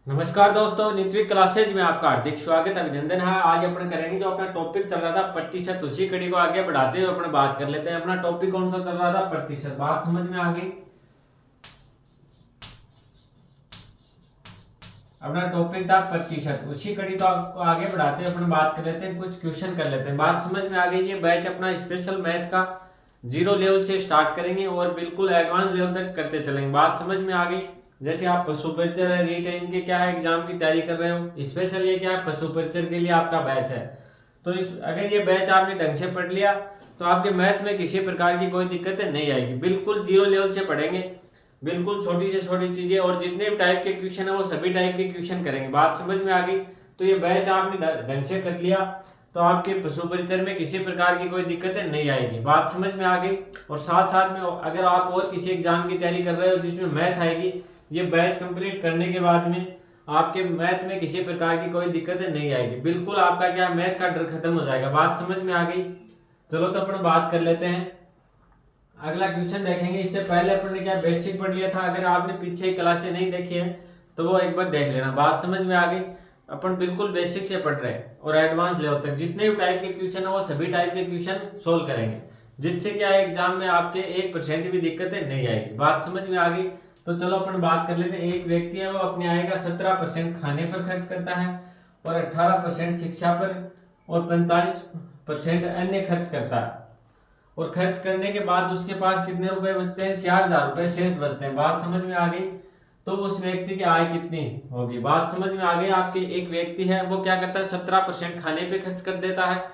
नमस्कार दोस्तों, नित्विक क्लासेज में आपका हार्दिक स्वागत अभिनंदन है। आज अपन करेंगे जो अपना टॉपिक चल रहा था प्रतिशत, उसी कड़ी को आगे बढ़ाते हुए अपन बात कर लेते हैं। अपना टॉपिक कौन सा चल रहा था? प्रतिशत। बात समझ में आ गई? अपना टॉपिक था प्रतिशत, उसी कड़ी तो आपको आगे बढ़ाते हुए अपन बात कर लेते हैं, कुछ क्वेश्चन कर लेते हैं। बात समझ में आ गई? ये बैच अपना स्पेशल मैथ का 0 लेवल से स्टार्ट करेंगे और बिल्कुल एडवांस लेवल तक करते चलेंगे। बात समझ में आ गई? जैसे आप पशु परिचर है, रीटेन के क्या है एग्जाम की तैयारी कर रहे हो, स्पेशल ये क्या है पशु परिचर के लिए आपका बैच है। तो अगर ये बैच आपने ढंग से पढ़ लिया तो आपके मैथ में किसी प्रकार की कोई दिक्कत नहीं आएगी। बिल्कुल 0 लेवल से पढ़ेंगे, बिल्कुल छोटी से छोटी चीजें, और जितने भी टाइप के क्वेश्चन है वो सभी टाइप के क्वेश्चन करेंगे। बात समझ में आ गई? तो ये बैच आपने ढंग से कर लिया तो आपके पशु परिचर में किसी प्रकार की कोई दिक्कतें नहीं आएगी। बात समझ में आ गई? और साथ साथ में अगर आप और किसी एग्जाम की तैयारी कर रहे हो जिसमें मैथ आएगी, ये बैच कंप्लीट करने के बाद में आपके मैथ में किसी प्रकार की कोई दिक्कतें नहीं आएगी। बिल्कुल आपका क्या मैथ का डर खत्म हो जाएगा। बात समझ में आ गई? चलो तो अपन बात कर लेते हैं, अगला क्वेश्चन देखेंगे। इससे पहले अपन ने क्या बेसिक पढ़ लिया था, अगर आपने पीछे क्लासें नहीं देखी है तो वो एक बार देख लेना। बात समझ में आ गई? अपन बिल्कुल बेसिक से पढ़ रहे हैं और एडवांस लेवल तक जितने भी टाइप के क्वेश्चन है वो सभी टाइप के क्वेश्चन सोल्व करेंगे, जिससे क्या है एग्जाम में आपके 1% भी दिक्कतें नहीं आएगी। बात समझ में आ गई? तो चलो अपन बात कर लेते हैं। एक व्यक्ति है वो अपने आय का 17% खाने पर खर्च करता है और 18% शिक्षा पर और 45% अन्य खर्च करता है, और खर्च करने के बाद उसके पास कितने रुपए बचते हैं? 4,000 रुपए शेष बचते हैं। बात समझ में आ गई? तो उस व्यक्ति की आय कितनी होगी? बात समझ में आ गई? आपके एक व्यक्ति है वो क्या करता है, 17% खाने पे खर्च कर देता है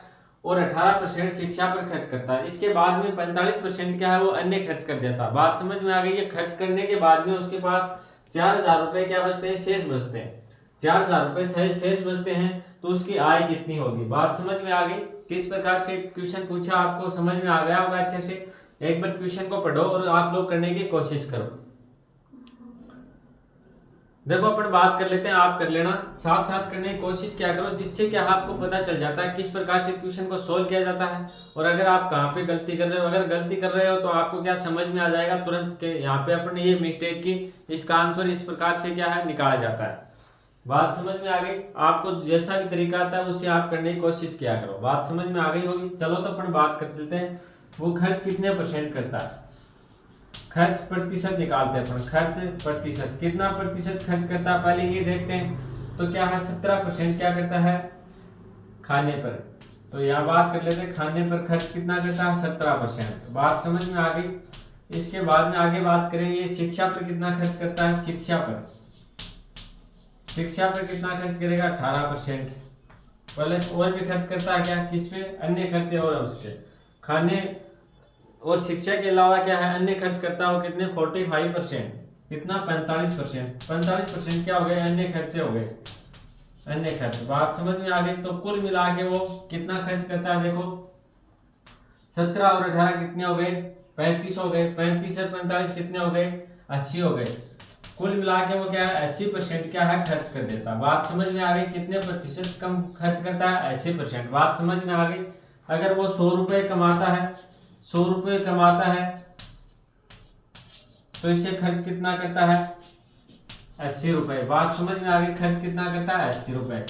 और 18% शिक्षा पर खर्च करता है। इसके बाद में 45% क्या है वो अन्य खर्च कर देता है। बात समझ में आ गई? ये खर्च करने के बाद में उसके पास 4,000 रुपए क्या बचते हैं? शेष बचते हैं। 4,000 रुपए शेष बचते हैं तो उसकी आय कितनी होगी? बात समझ में आ गई? किस प्रकार से क्वेश्चन पूछा आपको समझ में आ गया होगा अच्छे से। एक बार क्वेश्चन को पढ़ो और आप लोग करने की कोशिश करो। देखो अपन बात कर लेते हैं, आप कर लेना, साथ साथ करने की कोशिश क्या करो, जिससे क्या आपको पता चल जाता है किस प्रकार से क्वेश्चन को सोल्व किया जाता है और अगर आप कहाँ पे गलती कर रहे हो। अगर गलती कर रहे हो तो आपको क्या समझ में आ जाएगा तुरंत के यहाँ पे अपन ने ये मिस्टेक की, इसका आंसर इस प्रकार से क्या है निकाला जाता है। बात समझ में आ गई? आपको जैसा भी तरीका आता है उससे आप करने की कोशिश किया करो। बात समझ में आ गई होगी? चलो तो अपन बात कर लेते हैं, वो खर्च कितने परसेंट करता है। खर्च प्रतिशत निकालते हैं अपन। खर्च प्रतिशत कितना प्रतिशत खर्च करता है पहले ये देखते हैं। तो क्या है 17% क्या करता है खाने पर। तो यहाँ बात कर लेते हैं खाने पर खर्च कितना करता है 17%। बात समझ में आ गई? इसके बाद में आगे बात करें, ये शिक्षा पर कितना खर्च करता है। शिक्षा पर कितना खर्च करेगा 18%। प्लस और भी खर्च करता है क्या, किस पे? अन्य खर्चे और उसके खाने और शिक्षा के अलावा क्या है अन्य खर्च करता है वो कितने 45%। कितना 45%। 45% क्या हो गए अन्य खर्चे हो गए, अन्य खर्च। बात समझ में आ गई? तो कुल मिला के वो कितना खर्च करता है, देखो 17 और 18 कितने हो गए 35 हो गए। 35 और 45 कितने हो गए 80 हो गए। कुल मिला के वो क्या है 80% क्या है खर्च कर देता। बात समझ में आ गई? कितने प्रतिशत कम खर्च करता है 80%। बात समझ में आ गई? अगर वो 100 रुपए कमाता है, 100 रुपए कमाता है तो इसे खर्च कितना करता है 80 रुपए। बात समझ में आ गई? खर्च कितना करता है 80 रुपए।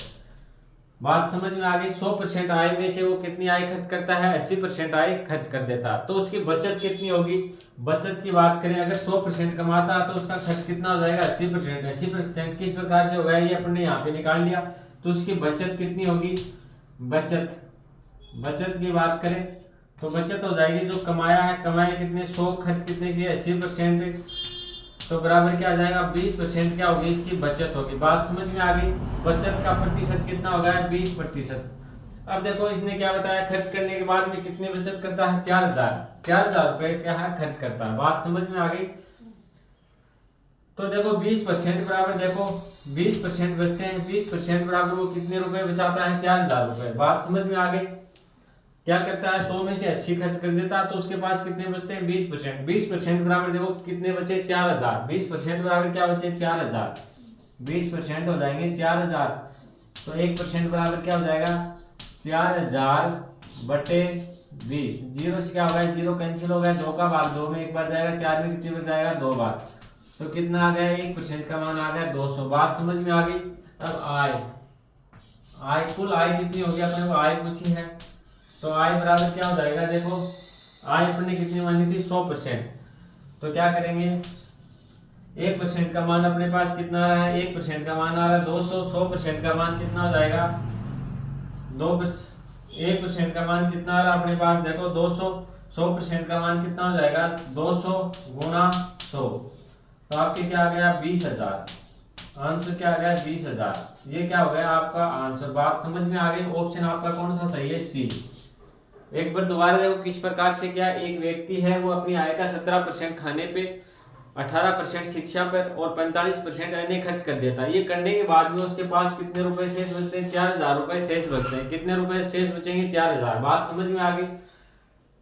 बात समझ में आ गई? 100% आय में से वो कितनी आय खर्च करता है 80% आय खर्च कर देता है। तो उसकी बचत कितनी होगी? बचत की बात करें, अगर 100% कमाता है तो उसका खर्च कितना हो जाएगा 80%। 80% किस प्रकार से होगा ये अपन ने यहाँ पे निकाल लिया। तो उसकी बचत कितनी होगी? बचत की बात करें तो बचत हो जाएगी, जो कमाया है कमाए कितने 100, खर्च कितने किए 80%, तो बराबर क्या आ जाएगा 20% क्या होगी इसकी बचत होगी। बात समझ में आ गई? बचत का प्रतिशत कितना होगा 20%। अब देखो इसने क्या बताया, खर्च करने के बाद में कितनी बचत करता है 4,000 रुपए क्या है खर्च करता है। बात समझ में आ गई? तो देखो 20% बराबर, देखो 20% बचते हैं, 20% बराबर वो कितने रुपए बचाता है 4,000 रुपए। बात समझ में आ गई? क्या करता है 100 में से 80 खर्च कर देता है तो उसके पास कितने बचते हैं 20%। 20% बराबर देखो कितने बचे 4,000। 20% बराबर क्या बचे 4,000। 20% हो जाएंगे 4,000, तो 1% बराबर क्या हो जाएगा 4,000 बटे 20। जीरो से क्या होगा जीरो कैंसिल हो गया, 2 का भाग 2 में एक बार जाएगा, 4 में कितनी बार जाएगा 2 बार, तो कितना आ गया, 1% का मान आ गया 200। बात समझ में आ गई। अब आय कुल आय कितनी होगी, अपने को आय पूछी है, तो आय बराबर क्या हो जाएगा, देखो आय अपने कितनी मानी थी 100%, तो क्या करेंगे 1% का मान अपने पास कितना आ रहा है, 1% का मान आ रहा है 200, 100% का मान कितना हो जाएगा 1% का मान कितना आ रहा है अपने पास, देखो 200, 100% का मान कितना हो जाएगा 200 गुणा 100, तो आपके क्या आ गया 20,000, आंसर क्या आ गया 20,000। ये क्या हो गया आपका आंसर। बात समझ में आ गई। ऑप्शन आपका कौन सा सही है, सी। एक बार दोबारा देखो किस प्रकार से, क्या एक व्यक्ति है वो अपनी आय का 17% खाने पे, 18% शिक्षा पर और 45% अन्य खर्च कर देता है। ये करने के बाद में उसके पास कितने रुपए शेष बचते हैं, 4,000 रुपए शेष बचते हैं। कितने रुपए शेष बचेंगे, 4,000। बात समझ में आ गई।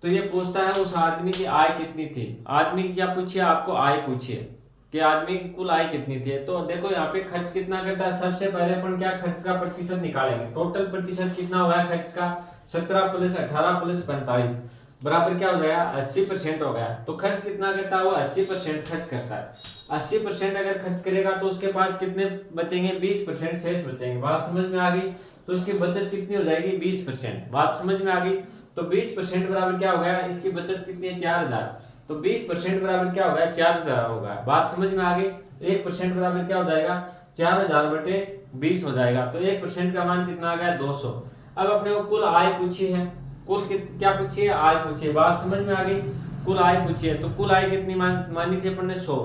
तो ये पूछता है उस आदमी की आय कितनी थी। आदमी की क्या पूछिए, आपको आय पूछिए कि आदमी की कुल आय कितनी थी। तो देखो यहाँ पे खर्च कितना करता है, सबसे पहले अपन क्या खर्च का प्रतिशत निकालेंगे। टोटल प्रतिशत कितना हुआ है खर्च का, 17 + 18 + 45 बराबर क्या हो गया 80% हो गया। तो खर्च कितना करता है वो 80% खर्च करता है। 80% अगर खर्च करेगा तो उसके पास कितने बचेंगे, 20% शेष बचेंगे। बात समझ में आ गई। तो उसकी बचत कितनी हो जाएगी 20%। बात समझ में आ गई। तो 20% बराबर क्या हो गया, इसकी बचत कितनी है 4,000। तो 20% बराबर क्या हो गया 4,000 होगा। बात समझ में आ गई। 1% बराबर क्या हो जाएगा 4,000/20 हो जाएगा। तो 1% का मान कितना आ गया 200। अब अपने को कुल आय पूछी है, कुल क्या पूछी है, आय पूछी है। बात समझ में आ गई। कुल आय पूछी है, तो कुल आय कितनी मानी थी अपन ने 100।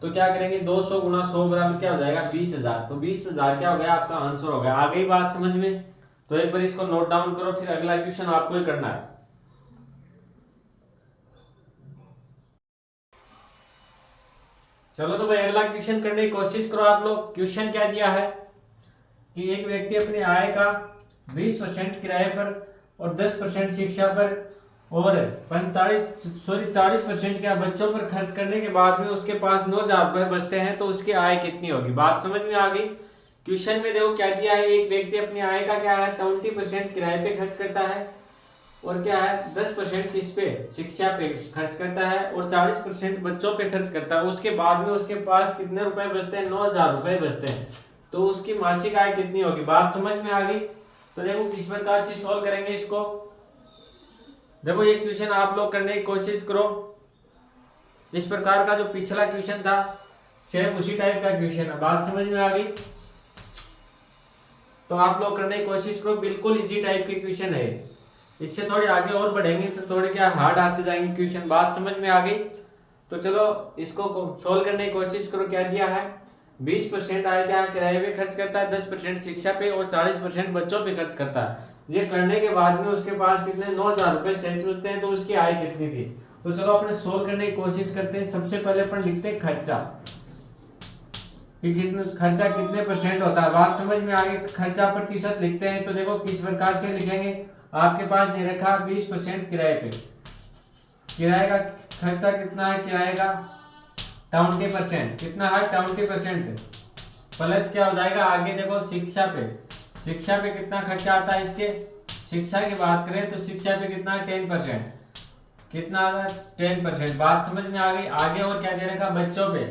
तो क्या करेंगे 200 गुणा 100 बराबर क्या हो जाएगा 20,000। तो 20,000 क्या हो गया आपका आंसर हो गया। आ गई बात समझ में। तो एक बार इसको नोट डाउन करो, फिर अगला क्वेश्चन आपको ही करना है। चलो तो भाई अगला क्वेश्चन करने की कोशिश करो आप लोग। क्वेश्चन क्या दिया है कि एक व्यक्ति अपनी आय का 20% किराए पर और 10% शिक्षा पर और 40% क्या बच्चों पर खर्च करने के बाद में उसके पास 9,000 रुपए बचते हैं, तो उसकी आय कितनी होगी। बात समझ में आ गई। क्वेश्चन में देखो क्या दिया है, एक व्यक्ति अपनी आय का क्या है 20% किराए पे खर्च करता है और क्या है 10% किस पे, शिक्षा पे खर्च करता है और 40% बच्चों पे खर्च करता है। उसके बाद में उसके पास कितने रुपए बचते हैं, 9,000 रुपए बचते हैं। तो उसकी मासिक आय कितनी होगी। बात समझ में आ गई। तो देखो किस प्रकार से सॉल्व करेंगे इसको। देखो ये क्वेश्चन आप लोग करने की कोशिश करो। इस प्रकार का जो पिछला क्वेश्चन था सेम उसी टाइप का क्वेश्चन है। बात समझ में आ गई। तो आप लोग करने की कोशिश करो, बिल्कुल इजी टाइप के क्वेश्चन है। इससे थोड़े आगे और बढ़ेंगे तो थोड़े क्या हार्ड आते जाएंगे क्वेश्चन। बात समझ में आ गई। तो चलो इसको सोल्व करने की कोशिश करो। क्या दिया है 20% आय क्या किराए पे खर्च करता है, 10% शिक्षा पे और 40% बच्चों पे खर्च करता है। ये करने के बाद में उसके पास कितने 9,000 रुपए शेष बचते हैं, तो उसकी आय कितनी थी। तो चलो अपने सोल्व करने की कोशिश करते हैं। सबसे पहले अपन लिखते हैं खर्चा कि खर्चा कितने % होता है। बात समझ में आ गई। खर्चा प्रतिशत लिखते हैं। तो देखो किस प्रकार से लिखेंगे, आपके पास दे रखा 20% किराए पे, किराए का खर्चा कितना है, किराए का 20% कितना है 20% प्लस क्या हो जाएगा आगे देखो शिक्षा पे, शिक्षा पे कितना खर्चा आता है इसके, शिक्षा की बात करें तो शिक्षा पे कितना है 10%, कितना आ रहा है 10%। बात समझ में आ गई। आगे और क्या दे रखा बच्चों पे,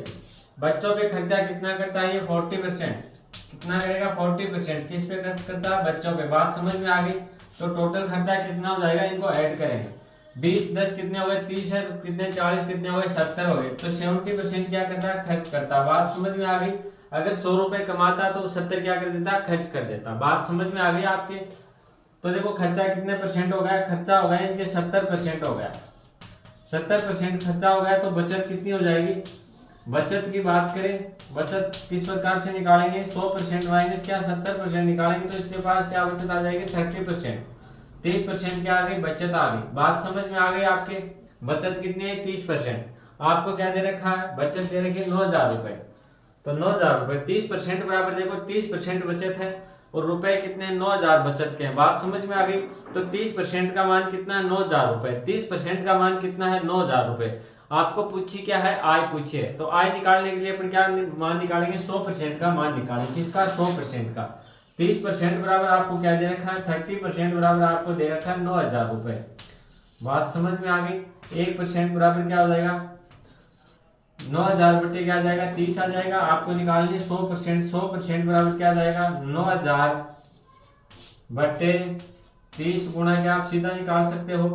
बच्चों पे खर्चा कितना करता है ये 40%, कितना करेगा 40%, किस पे खर्च करता है बच्चों पे। बात समझ में आ गई। तो टोटल खर्चा कितना हो जाएगा, इनको ऐड करेंगे 20 10 कितने हो गए 30 है, कितने 40 कितने हो गए 70 हो गए। तो 70% क्या करता है खर्च करता है। बात समझ में आ गई। अगर 100 रुपए कमाता तो 70 क्या कर देता खर्च कर देता। बात समझ में आ गई आपके। तो देखो खर्चा कितने % हो गया, खर्चा हो गया इनके 70% हो गया, 70% खर्चा हो गया। तो बचत कितनी हो जाएगी, बचत की बात करें, बचत किस प्रकार से निकालेंगे 100% माइनस क्या 70% निकालेंगे तो इसके पास क्या बचत आ जाएगी 30%, 30% क्या आ गई बचत आ गई। बात समझ में आ गई आपके। बचत कितनी है 30%। आपको क्या दे रखा है बचत दे रखी है 9,000 रुपए। तो 9,000 रुपए 30% बराबर देखो 30% बचत है और रुपए कितने 9,000 बचत के हैं। बात समझ में आ गई। तो 30% का मान कितना है 9,000 रुपए, 30% का मान कितना है 9,000 रुपए। आपको पूछी क्या है आय पूछी है। तो आय निकालने के लिए अपन क्या मान निकालेंगे 100% का मान निकालेंगे। किसका 100% का। 30% बराबर आपको क्या दे रखा है 30% बराबर आपको दे रखा है 9,000 रुपए। बात समझ में आ गई। 1% बराबर क्या हो जाएगा 9,000 बटे क्या आ जाएगा 30 आ जाएगा। आपको निकालनी है 100%, 100% बराबर क्या आ जाएगा 9,000 बटे 30 गुणा क्या आप सीधा निकाल सकते हो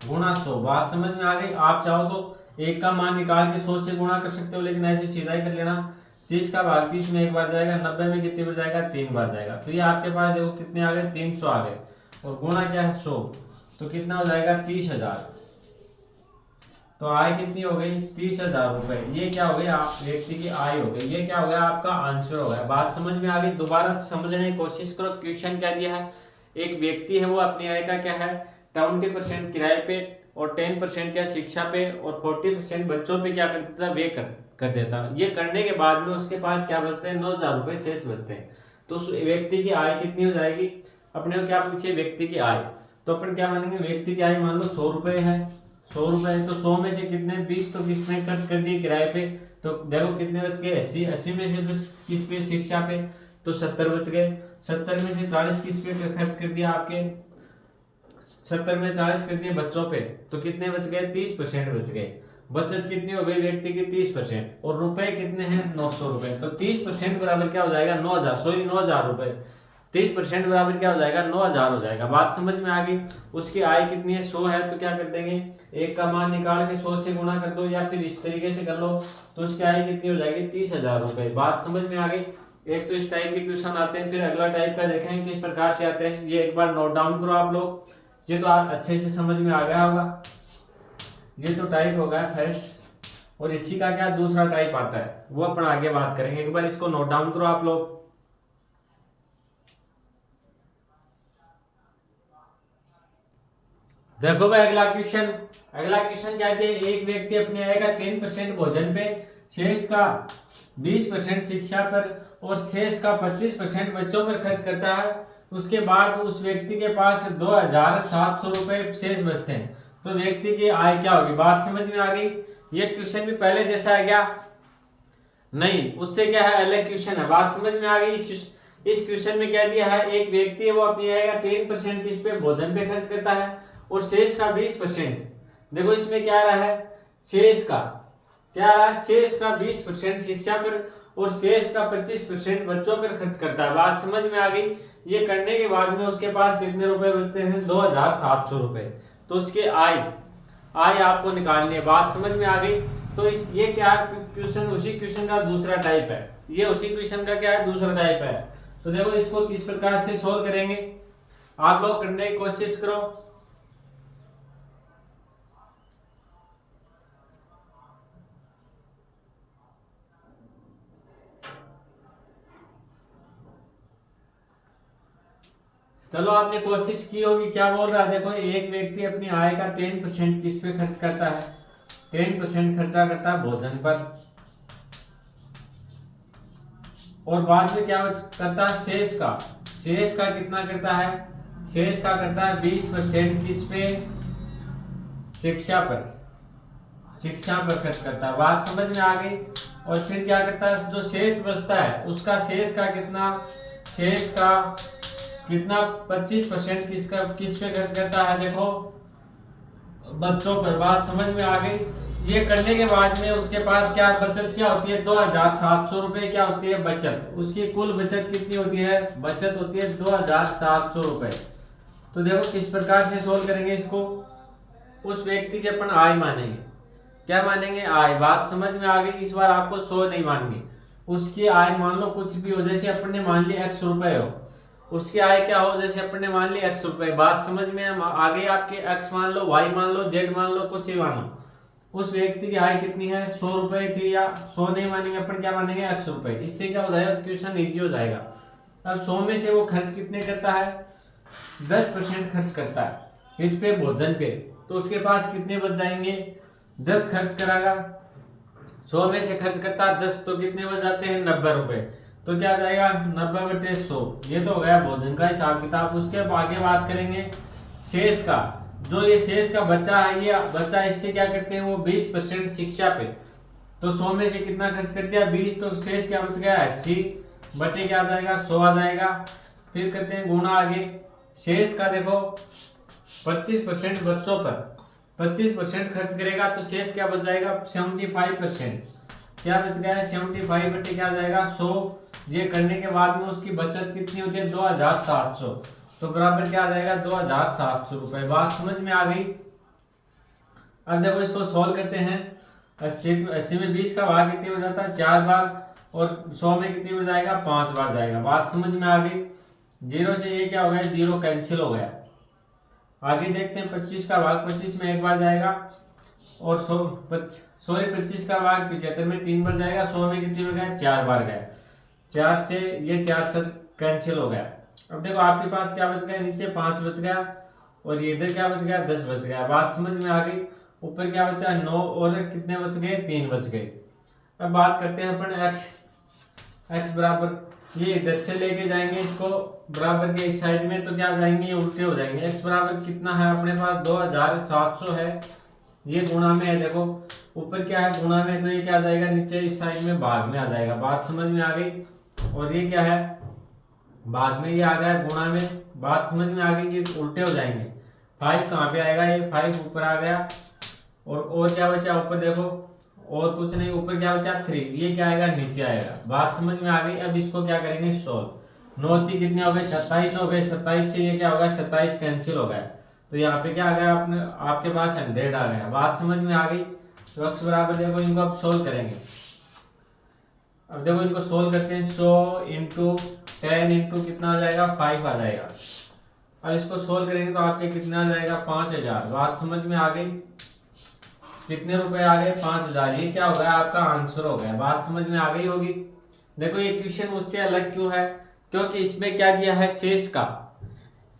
गुणा 100। बात समझ में आ गई। आप चाहो तो एक का मान निकाल के 100 से गुणा कर सकते हो, लेकिन ऐसे सीधा ही कर लेना। 30 का भाग 30 में एक बार जाएगा, 90 में कितनी बार जाएगा 3 बार जाएगा। तो ये आपके पास देखो कितने आ गए 300 आ गए, और गुणा क्या है 100, तो कितना हो जाएगा 30,000। तो आय कितनी हो गई 30,000 रुपए। ये क्या हो गई आप व्यक्ति की आय हो गई, ये क्या हो गया आपका आंसर हो गया। बात समझ में आ गई। दोबारा समझने की कोशिश करो। क्वेश्चन क्या दिया है, एक व्यक्ति है वो अपनी आय का क्या है 20% किराए पे और 10% क्या शिक्षा पे और 40% बच्चों पे क्या कर देता वे कर देता। ये करने के बाद में उसके पास क्या बचते हैं 9,000 रुपए शेष बचते हैं। तो उस व्यक्ति की आय कितनी हो जाएगी, अपने को क्या पूछे व्यक्ति की आय, तो अपन क्या मानेंगे व्यक्ति की आय मान लो 100 रुपए है, 100 रुपए, तो 100 में से कितने 20 तो किसने खर्च कर दिए किराए पे, तो देखो कितने बच गए 80, 80 में से 10 किस पे शिक्षा पे, तो 70 बच गए। 70 में से 40 किस पे खर्च कर दिया आपके 70 में 40 कर दिए बच्चों पे, तो कितने बच गए 30% बच गए। बचत कितनी हो गई व्यक्ति की 30%, और रुपए कितने हैं 900 रुपए। तो 30% बराबर क्या हो जाएगा 9,000, सॉरी 9,000 रुपए। 30% बराबर क्या हो जाएगा 9,000 हो जाएगा। बात समझ में आ गई। उसकी आय कितनी है 100 है, तो क्या कर देंगे एक का मान निकाल के 100 से गुणा कर दो, या फिर इस तरीके से कर लो, तो उसकी आय कितनी हो जाएगी 30,000 रुपए। बात समझ में आ गई। एक तो इस टाइप के क्वेश्चन आते हैं, फिर अगला टाइप का देखेंगे किस प्रकार से आते हैं। ये एक बार नोट डाउन करो आप लोग, ये तो अच्छे से समझ में आ गया होगा। ये तो टाइप हो गया फर्स्ट, और इसी का क्या दूसरा टाइप आता है वो अपन आगे बात करेंगे। एक बार इसको नोट डाउन करो आप लोग। देखो भाई अगला क्वेश्चन क्या है, एक व्यक्ति अपने आय का 10% भोजन पे, शेष का 20% शिक्षा पर और शेष का 25% बच्चों पर खर्च करता है। उसके बाद उस व्यक्ति के पास 2,700 रुपए शेष बचते हैं, तो व्यक्ति की आय क्या होगी। बात समझ में आ गई। ये क्वेश्चन भी पहले जैसा है क्या नहीं, उससे क्या है अलग क्वेश्चन है। बात समझ में आ गई। इस क्वेश्चन में क्या दिया है, एक व्यक्ति है वो अपनी आय का 10% किस पे भोजन पे खर्च करता है और शेष का 20%। देखो इसमें क्या रहा है शेष का क्या रहा, शेष का 20% शिक्षा पर और शेष का 25% बच्चों पर खर्च करता है। बात समझ में आ गई। ये करने के बाद में उसके पास कितने रुपए बचते हैं 2,700 रुपए। तो उसके आय आपको निकालनी है। बात समझ में आ गई। तो ये क्या क्वेश्चन उसी क्वेश्चन का दूसरा टाइप है, ये उसी क्वेश्चन का क्या है दूसरा टाइप है। तो देखो इसको किस प्रकार से सोल्व करेंगे आप लोग करने की कोशिश करो। चलो आपने कोशिश की होगी। क्या बोल रहा है देखो, एक व्यक्ति अपनी आय का 10% किस पे खर्च करता है, 10% खर्चा करता है भोजन पर, और बाद में क्या करता है शेष का कितना करता है, शेष का करता है 20% किस पे शिक्षा पर खर्च करता है। बात समझ में आ गई। और फिर क्या करता है जो शेष बचता है उसका शेष का कितना 25% किस पे खर्च करता है देखो बच्चों पर। बात समझ में आ गई। ये करने के बाद में उसके पास क्या बचत क्या होती है 2,700 रुपए क्या होती है बचत। उसकी कुल बचत कितनी होती है, बचत होती है 2,700 रुपए। तो देखो किस प्रकार से सोल्व करेंगे इसको। उस व्यक्ति की अपन आय मानेंगे, क्या मानेंगे आय। बात समझ में आ गई। इस बार आपको 100 नहीं माननी, उसकी आय मान लो कुछ भी हो, जैसे अपन ने मान लिया x रुपए हो, उसकी आय क्या हो जैसे अपन ने मान लिया x रुपए। बात समझ में आ गई आपके। x मान लो, y मान लो, z मान लो, कुछ ही मानो। उस व्यक्ति की आय कितनी है 100 रुपए की, या 100 नहीं मानेंगे अपन, क्या मानेंगे x रुपए। इससे क्या हो जाएगा क्वेश्चन इजी हो जाएगा। अब 100 में से वो खर्च कितने करता है 10% खर्च करता है इस पे भोजन पे, तो उसके पास कितने बच जाएंगे 10 खर्च कराएगा। 100 में से खर्च करता है 10, तो कितने बच जाते हैं 90 रुपए। तो क्या आ जाएगा 90/100। ये तो हो गया भोजन का हिसाब किताब। उसके आगे बात करेंगे शेष का। जो ये शेष का बच्चा है, ये बच्चा इससे क्या करते हैं वो 20% शिक्षा पे, तो 100 में से कितना खर्च कर दिया 20, तो शेष क्या बच गया 80 बटे क्या आ जाएगा 100 आ जाएगा। फिर करते हैं गुणा आगे। शेष का देखो 25% बच्चों पर, 25% खर्च करेगा तो शेष क्या बच जाएगा 75%। क्या बच गया है 75 बटे क्या जाएगा 100। ये करने के बाद में उसकी बचत कितनी होती है 2700। तो बराबर क्या आ जाएगा 2700 रुपए। बात समझ में आ गई। अब देखो इसको सॉल्व करते हैं। 80 में 20 का भाग कितनी हो जाता है 4 बार, और 100 में कितनी हो जाएगा 5 बार जाएगा। बात समझ में आ गई। 0 से ये क्या हो गया 0 कैंसिल हो गया। आगे देखते हैं 25 का भाग 25 में 1 बार जाएगा, और 25 का भाग 75 में 3 बार जाएगा। 100 में कितनी बार गया 4 बार गया। 4 से ये 4 से कैंसिल हो गया। अब देखो आपके पास क्या बच गया नीचे 5 बच गया, और ये इधर क्या बच गया 10 बच गया। बात समझ में आ गई। ऊपर क्या बचा 9, और कितने बच गए 3 बच गए। अब बात करते हैं अपन x बराबर ये इधर से लेके जाएंगे इसको बराबर के इस साइड में, तो क्या जाएंगे ये उल्टे हो जाएंगे। x बराबर कितना है अपने पास 2700 है, ये गुणा में है। देखो ऊपर क्या है गुणा में, तो ये क्या आ जाएगा नीचे इस साइड में भाग में आ जाएगा। बात समझ में आ गई। और ये क्या है भाग में, ये आ गया गुणा में। बात समझ में आ गई। ये उल्टे हो जाएंगे। 5 कहाँ पे आएगा, ये 5 ऊपर आ गया, और क्या बचा ऊपर देखो, और कुछ नहीं, ऊपर क्या बचा 3, ये क्या आएगा नीचे आएगा। बात समझ में आ गई। अब इसको क्या करेंगे सोल्व। 9 कितने हो गए 27 हो गए। 27 से ये क्या होगा 27 कैंसिल हो गया, तो यहाँ पे क्या आ गया अपने आपके पास 100 आ गया। बात समझ में आ गई। तो x बराबर देखो इनको अब सोल्व करेंगे। अब देखो इनको सोल्व करते हैं। 100 इंटू 10 इंटू कितना आ जाएगा 5 आ जाएगा। अब इसको सोल्व करेंगे तो आपके कितना आ जाएगा 5000। बात समझ में आ गई। कितने रुपए आ गए 5000। ये क्या हो गया आपका आंसर हो गया। बात समझ में आ गई होगी। देखो ये क्वेश्चन मुझसे अलग क्यों है, क्योंकि इसमें क्या दिया है शेष का।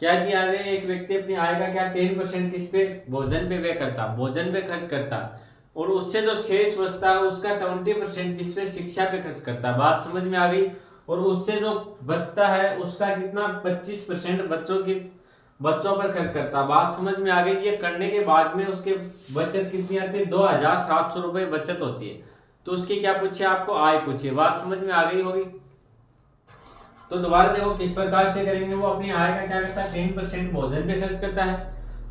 क्या दिया है एक व्यक्ति अपनी आय का क्या 10% किस पे भोजन पे व्यय करता, भोजन पे खर्च करता, और उससे जो शेष बचता है उसका 20% किस पे शिक्षा पे खर्च करता है। बात समझ में आ गई। और उससे जो बचता है उसका कितना 25% बच्चों पर खर्च करता है। बात समझ में आ गई। ये करने के बाद में उसके बचत कितनी आती है 2700 रुपए बचत होती है। तो उसकी क्या पूछे आपको आय पूछिए। बात समझ में आ गई होगी। तो दोबारा देखो किस प्रकार से करेंगे। वो अपनी आय का क्या करता है 10% भोजन पे खर्च करता है,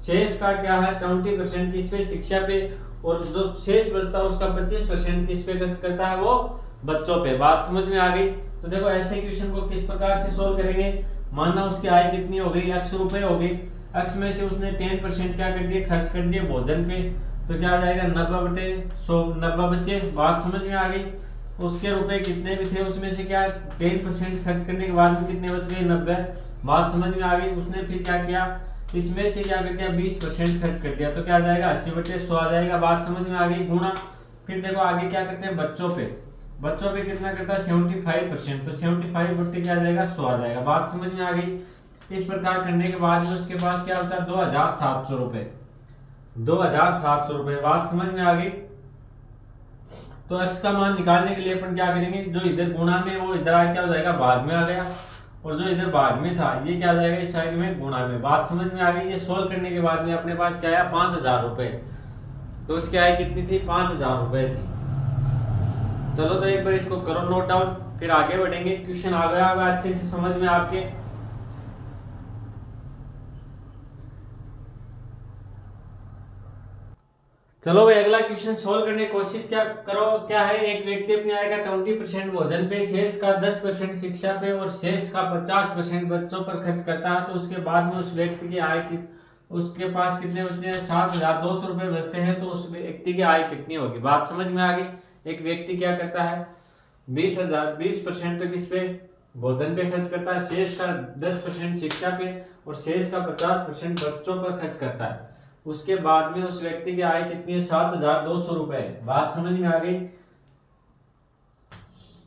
शेष का क्या है 20% किस पे शिक्षा पे, और जो शेष बचता है उसका 25% किस पे खर्च करता है वो बच्चों पे। बात समझ में आ गई। तो देखो ऐसे क्वेश्चन को किस प्रकार से सोल्व करेंगे। मानना उसकी आय कितनी हो गई x रुपए हो गई। x में से उसने 10% क्या कर दिया खर्च कर दिया भोजन पे, तो क्या आ जाएगा 90 बटे 100 90 बच्चे। बात समझ में आ गई। उसके रुपए कितने भी थे उसमें से क्या 10% खर्च करने के बाद में कितने बच गए 90। बात समझ में आ गई। उसने फिर क्या किया इसमें से क्या कर दिया 20% खर्च कर दिया, तो क्या आ जाएगा 80 बटे 100 आ जाएगा। बात समझ में आ गई गुणा। फिर देखो आगे क्या करते हैं बच्चों पे कितना करता है 75%, तो 75 बटे क्या आ जाएगा 100 आ जाएगा। बात समझ में आ गई। इस प्रकार करने के बाद में उसके पास क्या बचा 2700 रुपए 2700 रुपए। बात समझ में आ गई। तो x का मान निकालने के लिए अपन क्या करेंगे, जो इधर गुणा में वो इधर आ क्या हो जाएगा भाग में आ गया, और जो इधर भाग में था ये क्या आ जाएगा इस साइड में गुणा में। बात समझ में आ गई। ये सोल्व करने के बाद में अपने पास क्या आया 5000 रुपए। तो उसकी आय कितनी थी 5000 रुपए थी। चलो तो एक बार इसको करो नोट डाउन, फिर आगे बढ़ेंगे। क्वेश्चन आ गया होगा अच्छे से समझ में आपके। चलो भाई अगला क्वेश्चन सोल्व करने की कोशिश क्या करो। क्या है एक व्यक्ति अपनी आय का 20% भोजन पे, शेष का 10% शिक्षा पे और शेष का 50% बच्चों पर खर्च करता है, तो उसके बाद में उस व्यक्ति की आय की उसके पास कितने बचते हैं 7200 रुपए बचते हैं, तो उस व्यक्ति की आय कितनी होगी। बात समझ में आ गई। एक व्यक्ति क्या करता है 20% तो किस पे भोजन पे खर्च करता है, शेष का 10% शिक्षा पे और शेष का 50% बच्चों पर खर्च करता है। उसके बाद में उस व्यक्ति की आय कितनी है 7200 रुपए। बात समझ में आ गई।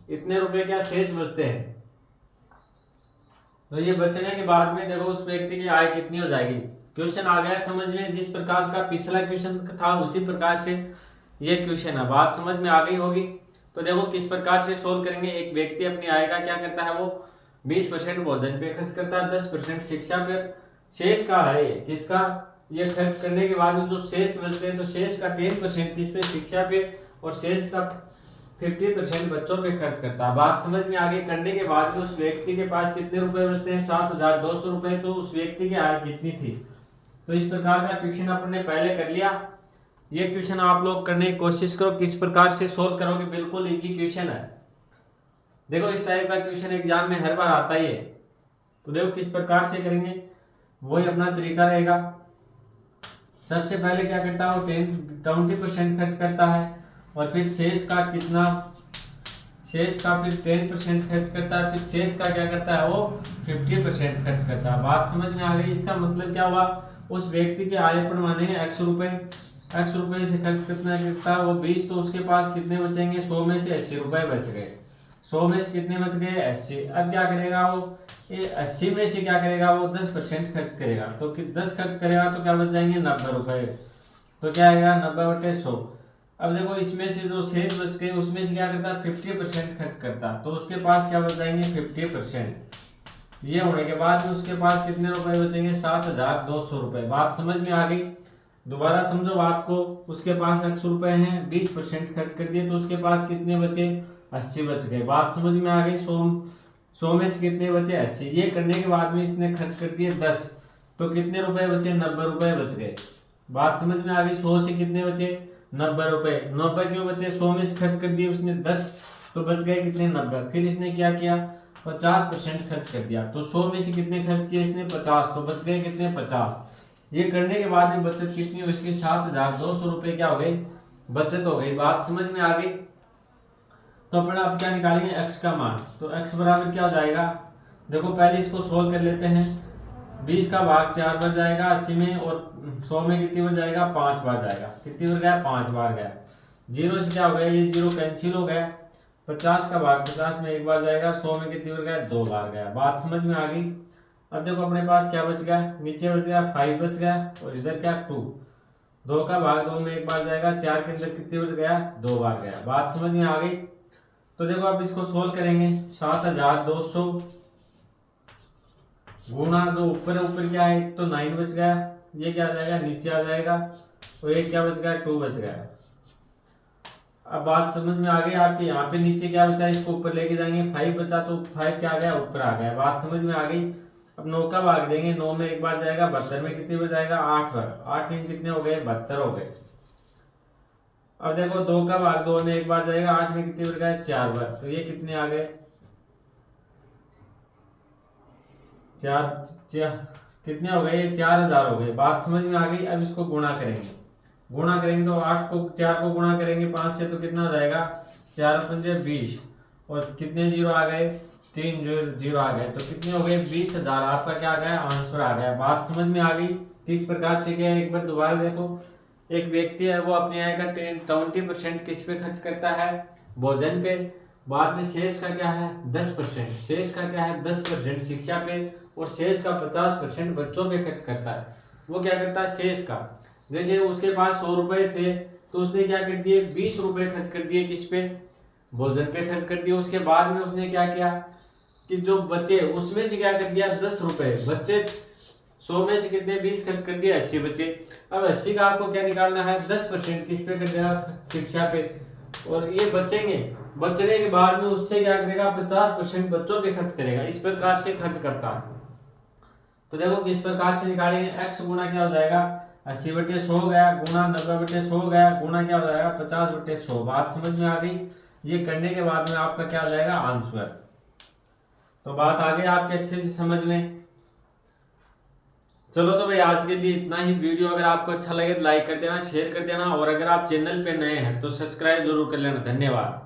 इतने रुपए क्या शेष बचते हैं, तो ये बचने के बाद में देखो उस व्यक्ति की आय कितनी हो जाएगी। क्वेश्चन आ गया समझ में। जिस प्रकार का पिछला क्वेश्चन था उसी प्रकार से ये क्वेश्चन है। बात समझ में आ गई होगी। तो देखो किस प्रकार से सोल्व करेंगे। एक व्यक्ति अपनी आय का क्या करता है वो 20% भोजन पे खर्च करता है, 10% शिक्षा पे, शेष का है ये किसका, ये खर्च करने के बाद में जो शेष बचते हैं तो शेष का 10% किस पे शिक्षा पे और शेष का 50% बच्चों पे खर्च करता है। बात समझ में आगे करने के बाद में उस व्यक्ति के पास कितने रुपए बचते हैं 7200 रुपए। तो उस व्यक्ति की आय कितनी थी तो इस प्रकार का क्वेश्चन अपन ने पहले कर लिया। ये क्वेश्चन आप लोग करने की कोशिश करो, किस प्रकार से सोल्व करोगे, बिल्कुल इजी क्वेश्चन है। देखो इस टाइप का क्वेश्चन एग्जाम में हर बार आता ही है। तो देखो किस प्रकार से करेंगे, वही अपना तरीका रहेगा। सबसे पहले क्या करता है वो 20% खर्च करता है, और फिर शेष का कितना, शेष का फिर 10% खर्च करता है, फिर शेष का क्या करता है वो 50% खर्च करता है। बात समझ में आ गई? इसका मतलब क्या हुआ, उस व्यक्ति के आय प्रमाणे x रुपए से खर्च कितना करता है वो 20, तो उसके पास कितने बचेंगे, 100 में से 80 रुपए बच गए। 100 में से कितने बच गए, 80। अब क्या करेगा वो, ये 80 में से क्या करेगा वो 10% खर्च करेगा। तो 10 खर्च करेगा तो क्या बच जाएंगे 90 रुपए। तो क्या आएगा 90/100। अब देखो इसमें से जो शेष बच गए उसमें से क्या करता है 50% खर्च करता, तो उसके पास क्या बच जाएंगे 50%। ये होने के बाद में उसके पास कितने रुपए बचेंगे 7200 रुपए। बात समझ में आ गई? दोबारा समझो बात को। उसके पास 100 रुपए हैं, 20% खर्च कर दिए, तो उसके पास कितने बचे 80 बच गए। बात समझ में आ गई? 100 में से कितने बचे 80। ये करने के बाद में इसने खर्च कर दिए 10, तो कितने रुपए बचे 90 रुपए बच गए। बात समझ में आ गई? 100 से कितने बचे 90 रुपए। 90 क्यों बचे, 100 में से खर्च कर दिए उसने 10, तो बच गए कितने 90। फिर इसने क्या किया 50% खर्च कर दिया, तो 100 में से कितने खर्च किए इसने 50, तो बच गए कितने 50। ये करने के बाद में बचत कितनी हुई इसकी 7200 रुपए क्या हो गई, बचत हो गई। बात समझ में आ गई? तो अपन अब क्या निकालेंगे x का मान। तो x बराबर क्या हो जाएगा, देखो पहले इसको सोल्व कर लेते हैं। 20 का भाग 4 बार जाएगा 80 में, और 100 में कितनी बार जाएगा 5 बार जाएगा। कितनी बार गया 5 बार गया। 0 से क्या हो गया, ये 0 कैंसिल हो गया। 50 का भाग 50 में 1 बार जाएगा, 100 में कितनी बार गया 2 बार गया। बात समझ में आ गई? अब देखो अपने पास क्या बच गया, नीचे बच गया 5 बच गया, और इधर क्या 2। 2 का भाग 2 में 1 बार जाएगा, 4 के अंदर कितनी बार गया 2 बार गया। बात समझ में आ गई? तो देखो अब इसको सोल्व करेंगे। 7200 गुणा जो ऊपर क्या है, तो 9 बच गया, ये क्या आ जाएगा नीचे आ जाएगा, तो एक क्या बच गया 2 बच गया। अब बात समझ में आ गई आपके, यहाँ पे नीचे क्या बचा इसको ऊपर लेके जाएंगे, 5 बचा, तो 5 क्या आ गया ऊपर आ गया। बात समझ में आ गई? अब 9 का भाग देंगे, 9 में 1 बार जाएगा, 72 में कितनी बार जाएगा 8 बार। 8 में कितने हो गए 72 हो गए। अब देखो 2 का भाग 2 में 1 बार जाएगा, 8 में कितनी बार गए 4 बार, तो ये कितने आ गए 4 कितने हो गए, ये 4000 हो गए। बात समझ में आ गई? अब इसको गुणा करेंगे। गुणा करेंगे तो 8 को 4 को गुणा करेंगे 5 से, तो कितना हो जाएगा 4 पंजे 20, और कितने जीरो आ गए 3 जीरो आ गए, तो कितने हो गए 20,000। आपका क्या आ गया आंसर आ गया। बात समझ में आ गई? किस प्रकार से क्या, एक बार दोबारा देखो। एक व्यक्ति है वो अपने आय का 20% किस पे खर्च करता है, भोजन पे। बाद में शेष का क्या है 10%, शेष का क्या है 10% शिक्षा पे, और शेष का 50% बच्चों पे खर्च करता है। वो क्या करता है शेष का, जैसे उसके पास 100 रुपए थे, तो उसने क्या कर दिए 20 रुपए खर्च कर दिए किस पे, भोजन पे खर्च कर दिए। उसके बाद में उसने क्या किया कि जो बचे उसमें से क्या कर दिया 10 रुपए बच्चे, 100 में से कितने 20 खर्च कर दिए 80 बचे। अब 80 का आपको क्या निकालना है 10% किस पे कर दिया शिक्षा पे, और ये बचेंगे। बचने के बाद में उससे क्या करेगा 50% बच्चों पे खर्च करेगा। इस प्रकार से खर्च करता है। तो देखो किस प्रकार से निकालेंगे, x गुना क्या हो जाएगा 80/100 गया, गुणा 90/100 गया, गुणा क्या हो जाएगा 50/100। बात समझ में आ गई? ये करने के बाद में आपका क्या आ जाएगा आंसर। तो बात आ गई आपके अच्छे से समझ में। चलो तो भाई आज के लिए इतना ही। वीडियो अगर आपको अच्छा लगे तो लाइक कर देना, शेयर कर देना, और अगर आप चैनल पे नए हैं तो सब्सक्राइब जरूर कर लेना। धन्यवाद।